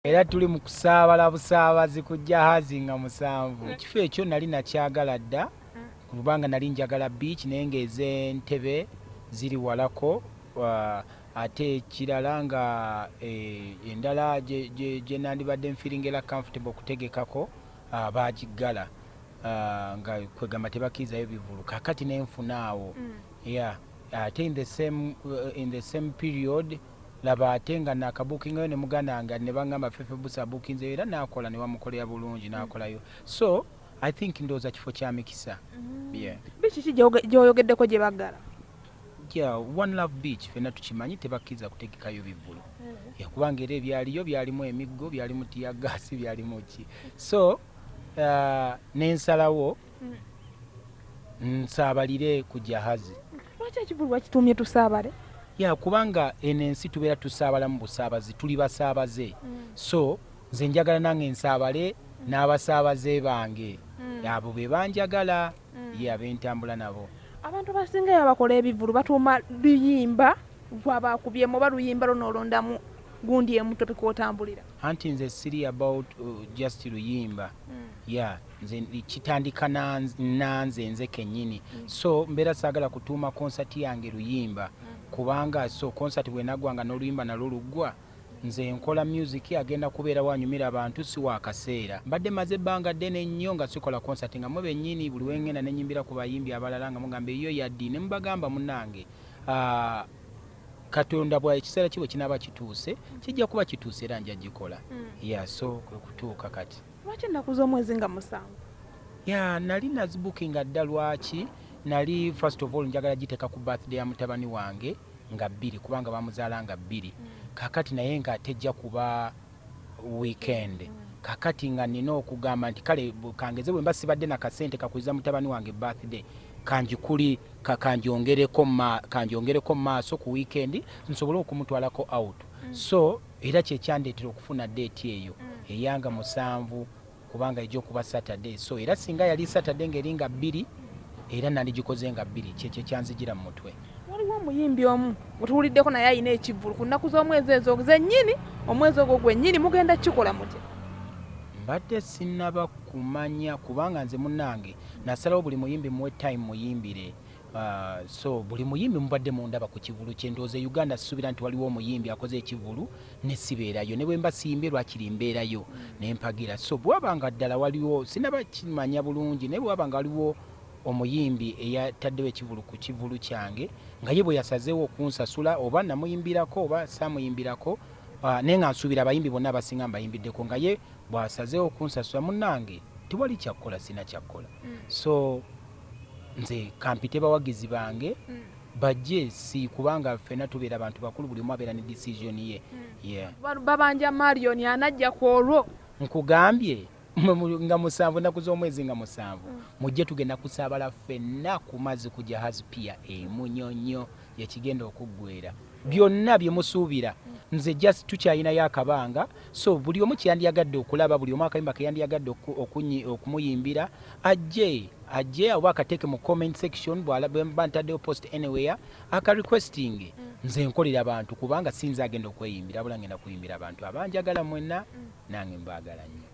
Era tuli mu kusaabala busaabazi ku jahazi nga musanvu. Ekifo ekyo nali nakyagala dda kubanga nali njagala beach naye ng'ez'Entebbe ziri walako ate ekirala nga endala gye nandibadde nfiringera comfortable okutegekako baagiggala nga kwegamba tebakkirizayo bivulu kakati nenfuna awo ate in the same period laba ate nga nakabukingayo ne muganda nga ne bangamba fefe busa bookinze era nakola ne wamukolera bulungi nakolayo so I think ndooza kifo kya mikisa biki gy'oyogeddeko gye baggala One Love Beach fena tukimanyi tebakkiriza kutegekayo bivulu kubanga era ebyaliyo byalimu emiggo byalimu tiyagasi byalimu ki so nensalawo nsaabalire ku jahazi. Lwaki ekivulu bakitumye tusaabale? Kubanga eno ensi tubeera tusaabala mu busaabazi tuli basaabaze so nze njagala nange nsaabale n'abasaabaze bange abo be banjagala abentambula nabo. Abantu basingayo abakola ebivulu batuuma luyimba lwabakubyemu oba luyimba lunoolondamu gundi emu topika otambulira. Anti nze siri about just luyimba nze kitandika nanze nze kennyini so mbeera saagala kutuuma konsati yange luyimba kubanga so konsati bwenagwanga n'oluyimba nalwo luggwa nze nkola music agenda kubeera wanyumira abantu si wakaseera mbadde maze ebbanga ddene nnyo nga sikola konsati nga mwe bennyini buli wengenda nenyimbira ku bayimbi abalala nga mugamba eyo yaddi ne mubagamba munnange Katonda bwa ekiseera kiwe kinaaba kituuse kijja kuba kituuse era nja gikola so kwe kutuuka kati. Lwaki ennaku z'omwezi nga musanvu? Nali nazibukinga dda lwaki nali first of all njagala giteeka ku birthday ya mutabani wange nga 2 kubanga bamuzaala nga 2 kakati naye nga tejja kuba weekend kakati nga nina okugamba nti kale kangeze bwe mba sibadde na kasente kakuliza mutabani wange birthday kanjongereko maaso ku weekend nsobole okumutwalako out so era kyekyandeetera okufuna date eyo eyanga 7 kubanga ejja okuba Saturday so era singa yali Saturday ng'eringa 2 era nali gikoze nga 2 kyekyo kyanzijira mu mutwe. Waliwo omuyimbi omu otuwuliddeko naye ayina ekivulu ku nnaku z'omwezi ezo zennyini omwezi ogwo gwennyini mugenda kikola mutya? Mbadde sinnaba kumanya kubanga nze munnange nasalawo buli muyimbi muwe time muyimbire so buli muyimbi mubadde mundaba ku kivulu kye ndowooza Uganda sisuubira nti waliwo omuyimbi akoze ekivulu ne sibeerayo ne bwe mba siyimbye lwakiri mbeerayo ne mpagira so bwabanga ddala waliwo sinaba kimanya bulungi naye bwabanga waliwo omuyimbi eyataddewo ekivulu ku kivulu kyange nga ye bwe yasazeewo okunsasula oba namuyimbirako oba saamuyimbirako naye nga nsuubira abayimbi bonna abasinga mbayimbiddeko nga ye bw'asazeewo okunsasula munnange tewali kyakkola sina kyakkola so nze kampite bawagizi bange bajje si kubanga ffenna tubeera abantu bakulu buli omu abeera ne decision ye babanja Marion anajja ku olwo nkugambye nga 7 ennaku z'omwezi nga 7 mujje tugenda kusaabala ffenna ku mazzi ku jahazi pia emunyonyo yekigenda okuggwera byonna bye musuubira nze just tukyayinayo akabanga so buli omu kyandiyagadde okulaba buli omu akayimba keyandiyagadde okumuyimbira ajje oba akateeke mu comment section bw'alaba ntaddeyo post anywhere aka requesting nze nkolera abantu kubanga sinza agenda okweyimbira bula ngenda kuyimbira abantu abanjagala mwenna nange mbaagala nnyo.